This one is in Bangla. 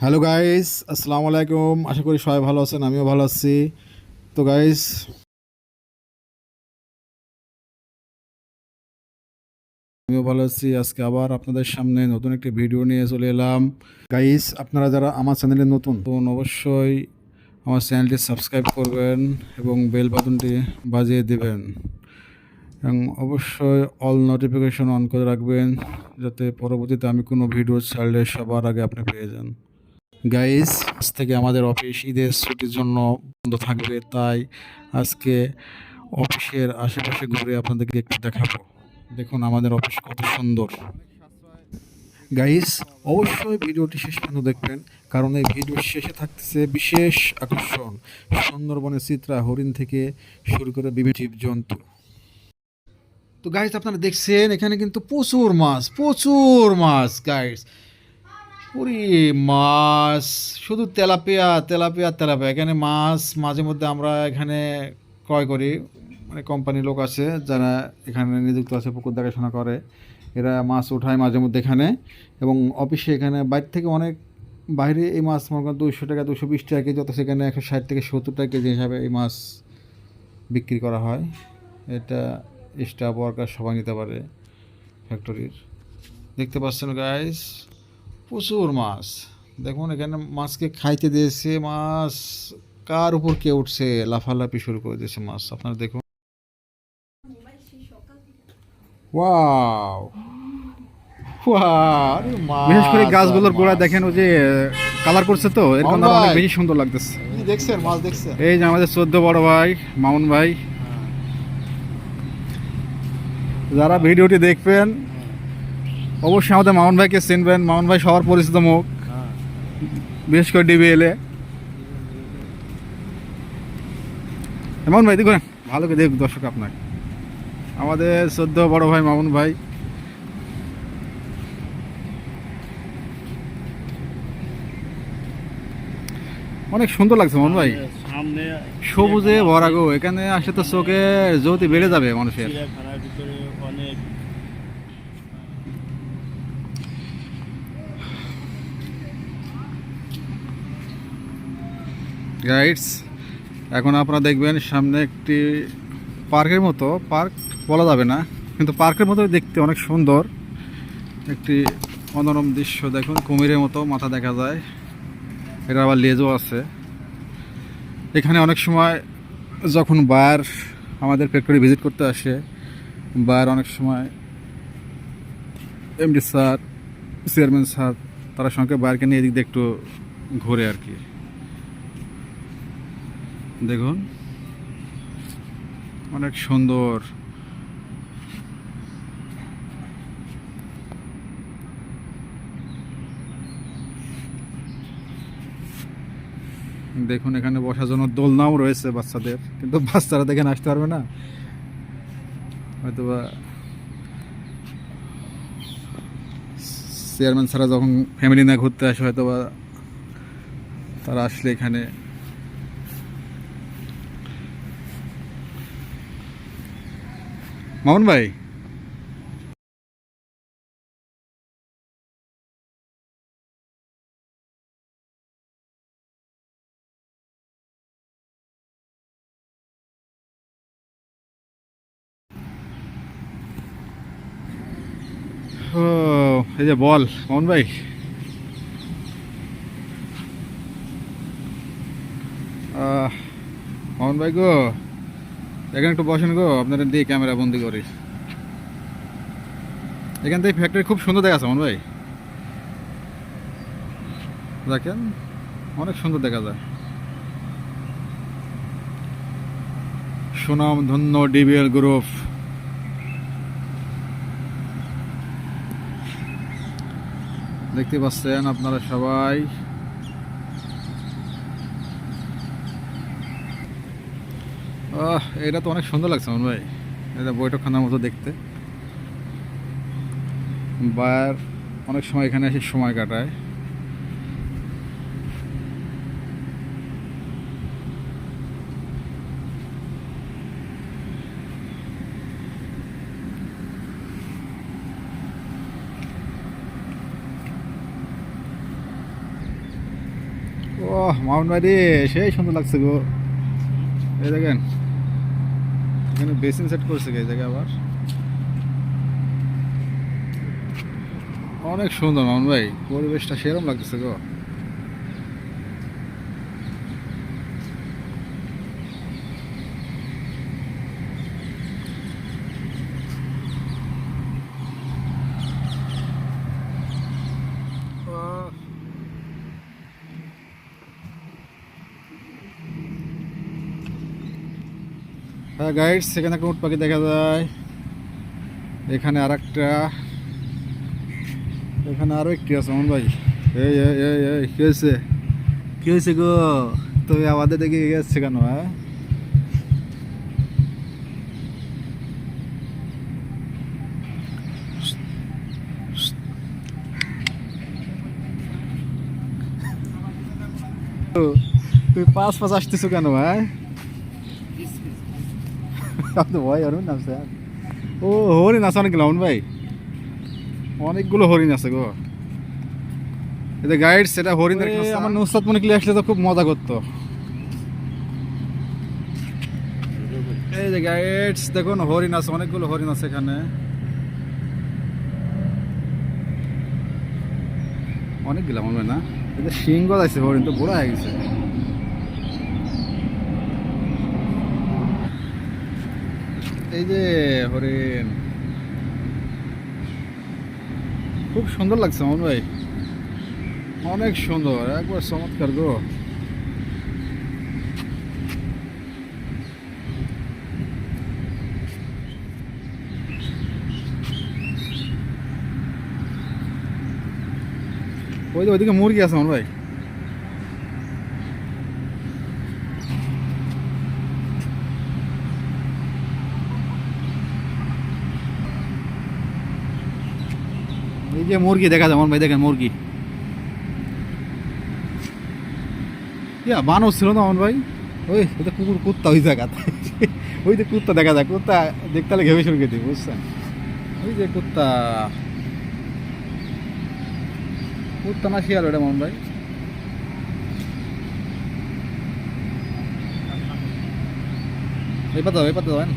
হ্যালো গাইস, আসসালামু আলাইকুম। আশা করি সবাই ভালো আছেন, আমিও ভালো আছি। তো গাইস, আমিও ভালো আছি। আজকে আবার আপনাদের সামনে নতুন একটি ভিডিও নিয়ে চলে এলাম। গাইস, আপনারা যারা আমার চ্যানেলে নতুন তো অবশ্যই আমার চ্যানেলটি সাবস্ক্রাইব করবেন এবং বেল বাটনটি বাজিয়ে দেবেন এবং অবশ্যই অল নোটিফিকেশন অন করে রাখবেন, যাতে পরবর্তীতে আমি কোনো ভিডিও ছাড়লে সবার আগে আপনি পেয়ে যান। গাইস, আজ থেকে আমাদের অফিস ঈদের ছুটির জন্য বন্ধ থাকবে, তাই আজকে অফিসের আশেপাশে ঘুরে আপনাদেরকে একটু দেখাবো। দেখুন আমাদের অফিস কত সুন্দর। গাইস, অবশ্যই ভিডিওটি শেষ পর্যন্ত দেখবেন, কারণ এই ভিডিওর শেষে থাকতেছে বিশেষ আকর্ষণ। সুন্দরবনের চিত্রা হরিণ থেকে শুরু করে বিভিন্ন জীবজন্তু। তো গাইস, আপনারা দেখছেন এখানে কিন্তু প্রচুর মাছ, প্রচুর মাছ গাইস। ওরে মাছ, শুধু তেলাপিয়া তেলাপিয়া তেলাপিয়া। এখানে মাছ মাঝে মধ্যে আমরা এখানে ক্রয় করি, মানে কোম্পানির লোক আছে যারা এখানে নিযুক্ত আছে, পুকুর দেখাশোনা করে। এরা মাছ উঠায় মাঝে মধ্যে এখানে, এবং অফিসে এখানে বাইরে থেকে অনেক বাইরে এই মাছ মনে করেন 200 টাকা 220 টাকা কেজি, অথচ সেখানে 160 থেকে 70 টাকা কেজি হিসাবে এই মাছ বিক্রি করা হয়। এটা স্টাফ ওয়ার্কার সবাই নিতে পারে ফ্যাক্টরির। দেখতে পাচ্ছেন গাইস, প্রচুর মাছ। দেখুন এখানে মাছকে খাইতে দিয়েছে, মাছ কার উপর কে উঠছে, লাফালাফি শুরু করে দিয়েছে মাছ। আপনারা দেখুন, ওয়াও ওয়াও, আরে বিশেষ করে মাছ আর গাছগুলোর গোড়া মাছ। দেখেন, ওই যে কালার করছে, তো এরকম মামুন অনেক ভাই, বেশি সুন্দর লাগতেছে। কি দেখছেন, মাছ দেখছেন? এই যে আমাদের 14 বড় ভাই মামুন ভাই, যারা ভিডিওটি দেখবেন অবশ্যই আমাদের মামুন ভাইকে চিনবেন। মামুন ভাই সবার পরিচিত মুখ, বিশেষ করে ডিবিএল এ। মামুন ভাই দেখুন, ভালো করে দেখুন দর্শক, আপনার আমাদের 14 বড় ভাই মামুন ভাই। অনেক সুন্দর লাগছে মামুন ভাই, সামনে সবুজে ভরা গো। এখানে আসলে তো চোখে জ্যোতি বেড়ে যাবে মানুষের। চিড়িয়াখানার ভিতরে অনেক গাইডস, এখন আপনারা দেখবেন সামনে একটি পার্কের মতো, পার্ক বলা যাবে না কিন্তু পার্কের মতো দেখতে অনেক সুন্দর একটি মনোরম দৃশ্য। দেখুন কুমিরের মতো মাথা দেখা যায়, এটা আবার লেজও আছে। এখানে অনেক সময় যখন বায়ার আমাদের ফ্যাক্টরি ভিজিট করতে আসে, বায়ার অনেক সময় এমডি স্যার, চেয়ারম্যান স্যার, তারা সঙ্গে বায়ারকে নিয়ে এদিক দিয়ে একটু ঘুরে আর কি। দেখুন অনেক সুন্দর। দেখুন এখানে বসার জন্য দোলনাও রয়েছে বাচ্চাদের, কিন্তু বাচ্চারা দেখেন আসতে পারবে না, হয়তোবা চেয়ারম্যান ছাড়া যখন ফ্যামিলি না ঘুরতে আসে, হয়তোবা তারা আসলে এখানে। মামুন ভাই, ও এই যে বল মামুন ভাই, মামুন ভাই গো, এখানে একটু বসেন গো, আপনারা দিয়ে ক্যামেরা বন্দি করি। এখান থেকে ফ্যাক্টরি খুব সুন্দর দেখা আছে মামুন ভাই, দেখেন অনেক সুন্দর দেখা যায়। সুনাম ধন্য ডিবিএল গ্রুপ। দেখতে পাচ্ছেন আপনারা সবাই। এটা তো অনেক সুন্দর লাগছে মামুন ভাই, এটা বৈঠকখানার মতো দেখতে। বায়ার অনেক সময় এখানে এসে সময় কাটায়। মাউন্ট ভাই রে, সেই সুন্দর লাগছে গো। এই দেখেন এখানে বেসিন সেট করছে এই জায়গায় আবার, অনেক সুন্দর মামুন ভাই, পরিবেশটা সেরকম লাগতেছে গো। হ্যাঁ গাইডস, সেখানে একটা উট পাখি দেখা যায়, এখানে আর একটা, এখানে আরো একটি আছে মামুন ভাই। এই এই এই এই কি হয়েছে, কি হয়েছে গো, তুমি আমাদের দেখে গেছে কেন? হ্যাঁ তুই পাঁচ পাঁচ আসতেছো কেন? হ্যাঁ ভয় হরিণ আছে, ও হরিণ আছে অনেকগুলো মামুন ভাই, অনেকগুলো হরিণ আছে গো। এটা গাইড, সেটা হরিণ। আমার নুসরাত মনিকলি আসলে তো খুব মজা করতো। এই যে গাইডস দেখুন, হরিণ আছে, অনেকগুলো হরিণ আছে এখানে, অনেকগুলো মনে হয় না, এটা সিংহ আছে, হরিণ তো বুড়া হয়ে গেছে। এই যে হরিণ, খুব সুন্দর লাগছে মামুন ভাই, অনেক সুন্দর, একবার চমৎকার গো। ওই যে ওইদিকে মুরগি আছে মামুন ভাই। এই যে মুরগি দেখা যায় মামুন ভাই, দেখেন মুরগি, বানর ছিল না মামুন ভাই, ওই ওই তো কুকুর, কুত্তা ওই জায়গাতে, ওই যে কুত্তা দেখা যায়, কুত্তা দেখতে হলে ঘেবে শুরু দিই, বুঝছেন? ওই যে কুত্তা, কুত্তা না শিয়াল ওটা মামুন ভাই? এই পাতা দেবেন।